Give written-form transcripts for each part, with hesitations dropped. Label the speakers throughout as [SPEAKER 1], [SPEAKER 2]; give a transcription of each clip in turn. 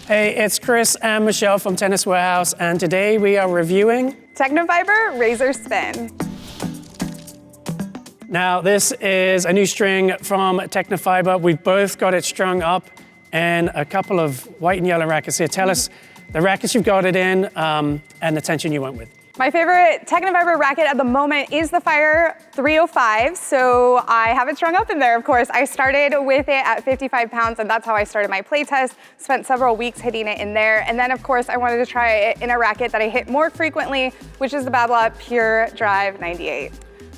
[SPEAKER 1] Hey, it's Chris and Michelle from Tennis Warehouse, and today we are reviewing
[SPEAKER 2] Tecnifibre Razor Spin.
[SPEAKER 1] Now, this is a new string from Tecnifibre. We've both got it strung up in a couple of white and yellow rackets here. Tell us the rackets you've got it in and the tension you went with.
[SPEAKER 2] My favorite Tecnifibre racket at the moment is the Fire 305, so I have it strung up in there, of course. I started with it at 55 pounds, and that's how I started my play test. Spent several weeks hitting it in there, and then, of course, I wanted to try it in a racket that I hit more frequently, which is the Babla Pure Drive 98.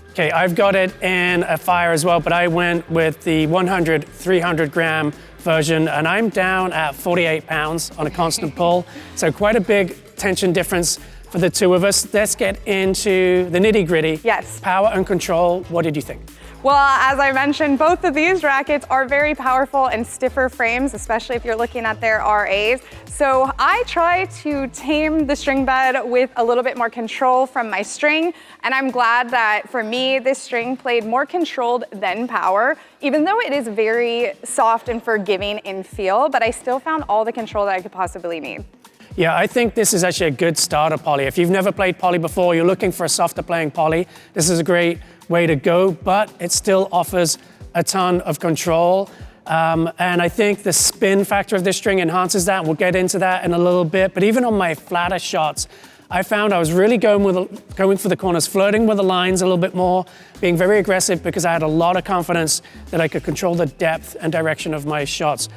[SPEAKER 1] Okay, I've got it in a Fire as well, but I went with the 100, 300 gram version, and I'm down at 48 pounds on a constant pull, so quite a big tension difference for the two of us. Let's get into the nitty-gritty.
[SPEAKER 2] Yes.
[SPEAKER 1] Power and control, what did you think?
[SPEAKER 2] Well, as I mentioned, both of these rackets are very powerful and stiffer frames, especially if you're looking at their RAs. So I try to tame the string bed with a little bit more control from my string, and I'm glad that for me, this string played more controlled than power, even though it is very soft and forgiving in feel, but I still found all the control that I could possibly need.
[SPEAKER 1] Yeah, I think this is actually a good starter poly. If you've never played poly before, you're looking for a softer playing poly, this is a great way to go, but it still offers a ton of control. And I think the spin factor of this string enhances that. We'll get into that in a little bit, but even on my flatter shots, I found I was really going for the corners, flirting with the lines a little bit more, being very aggressive because I had a lot of confidence that I could control the depth and direction of my shots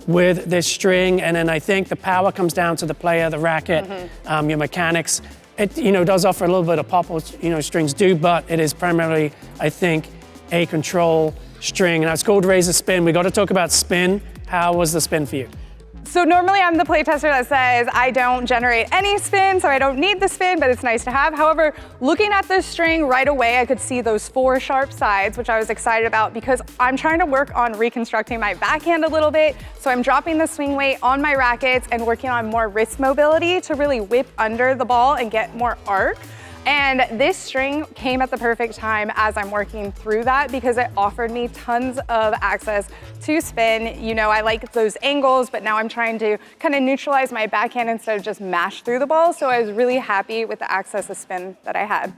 [SPEAKER 1] with this string. And then I think the power comes down to the player, the racket, your mechanics. It does offer a little bit of pop, strings do, but it is primarily, I think, a control string. Now it's called Razor Spin. We got to talk about spin. How was the spin for you?
[SPEAKER 2] So normally I'm the playtester that says I don't generate any spin, so I don't need the spin, but it's nice to have. However, looking at this string right away, I could see those 4 sharp sides, which I was excited about because I'm trying to work on reconstructing my backhand a little bit. So I'm dropping the swing weight on my rackets and working on more wrist mobility to really whip under the ball and get more arc. And this string came at the perfect time as I'm working through that because it offered me tons of access to spin. I like those angles, but now I'm trying to kind of neutralize my backhand instead of just mash through the ball. So I was really happy with the access of spin that I had.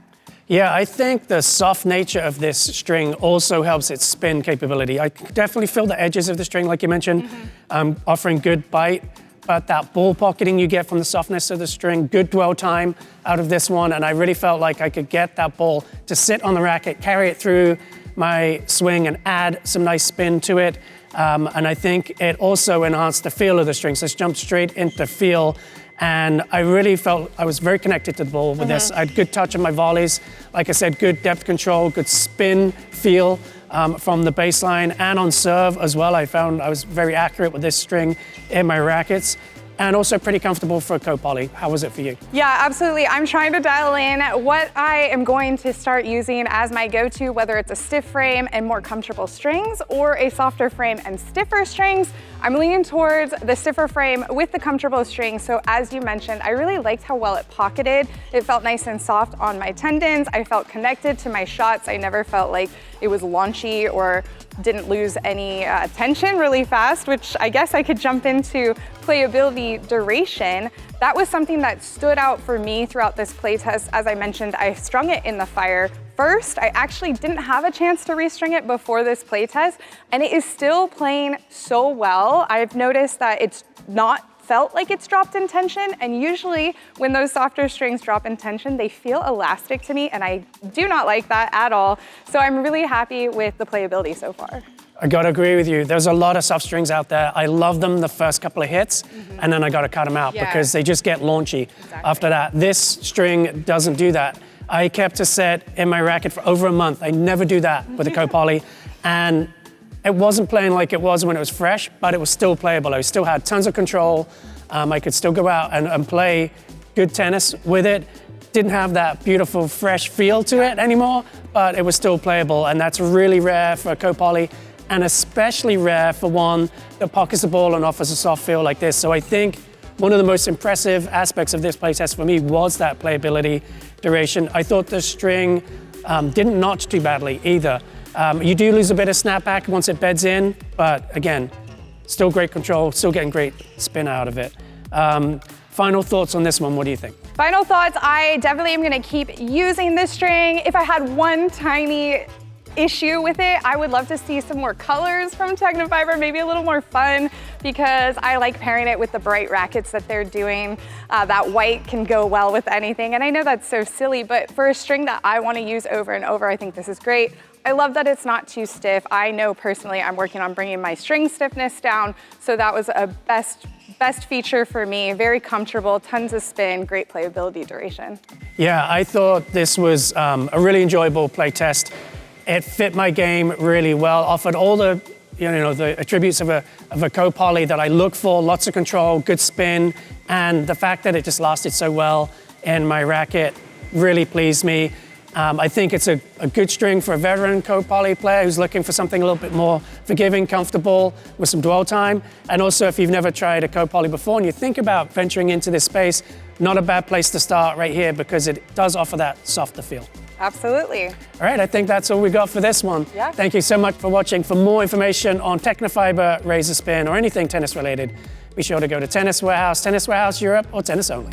[SPEAKER 1] Yeah, I think the soft nature of this string also helps its spin capability. I definitely feel the edges of the string, like you mentioned, offering good bite. But that ball pocketing you get from the softness of the string, good dwell time out of this one, and I really felt like I could get that ball to sit on the racket, carry it through my swing and add some nice spin to it. And I think it also enhanced the feel of the string, so it's jumped straight into feel. And I really felt I was very connected to the ball with this. I had good touch on my volleys. Like I said, good depth control, good spin feel from the baseline, and on serve as well. I found I was very accurate with this string in my rackets, and also pretty comfortable for a co-poly. How was it for you?
[SPEAKER 2] Yeah, absolutely. I'm trying to dial in what I am going to start using as my go-to, whether it's a stiff frame and more comfortable strings or a softer frame and stiffer strings. I'm leaning towards the stiffer frame with the comfortable strings. So as you mentioned, I really liked how well it pocketed. It felt nice and soft on my tendons. I felt connected to my shots. I never felt like it was launchy or didn't lose any tension really fast, which I guess I could jump into playability duration. That was something that stood out for me throughout this playtest. As I mentioned, I strung it in the Fire first. I actually didn't have a chance to restring it before this playtest, and it is still playing so well. I've noticed that it's not felt like it's dropped in tension, and usually when those softer strings drop in tension, they feel elastic to me, and I do not like that at all. So I'm really happy with the playability so far.
[SPEAKER 1] I gotta agree with you. There's a lot of soft strings out there. I love them the first couple of hits, and then I gotta cut them out because they just get launchy after that. This string doesn't do that. I kept a set in my racket for over a month. I never do that with a co-poly, and it wasn't playing like it was when it was fresh, but it was still playable. I still had tons of control. I could still go out and play good tennis with it. Didn't have that beautiful, fresh feel to it anymore, but it was still playable, and that's really rare for a co-poly, and especially rare for one that pockets the ball and offers a soft feel like this. So I think one of the most impressive aspects of this playtest for me was that playability duration. I thought the string didn't notch too badly either. You do lose a bit of snapback once it beds in, but again, still great control, still getting great spin out of it. Final thoughts on this one, what do you think?
[SPEAKER 2] Final thoughts, I definitely am gonna keep using this string. If I had one tiny issue with it, I would love to see some more colors from Tecnifibre, maybe a little more fun, because I like pairing it with the bright rackets that they're doing. That white can go well with anything, and I know that's so silly, but for a string that I want to use over and over, I think this is great. I love that it's not too stiff. I know personally I'm working on bringing my string stiffness down, so that was a best feature for me. Very comfortable, tons of spin, great playability duration.
[SPEAKER 1] Yeah, I thought this was a really enjoyable play test. It fit my game really well, offered all the the attributes of a co-poly that I look for, lots of control, good spin, and the fact that it just lasted so well in my racket really pleased me. I think it's a good string for a veteran co-poly player who's looking for something a little bit more forgiving, comfortable, with some dwell time. And also, if you've never tried a co-poly before and you think about venturing into this space, not a bad place to start right here because it does offer that softer feel.
[SPEAKER 2] Absolutely.
[SPEAKER 1] All right, I think that's all we got for this one.
[SPEAKER 2] Yeah.
[SPEAKER 1] Thank you so much for watching. For more information on Tecnifibre Razor Spin or anything tennis related, be sure to go to Tennis Warehouse, Tennis Warehouse Europe, or Tennis Only.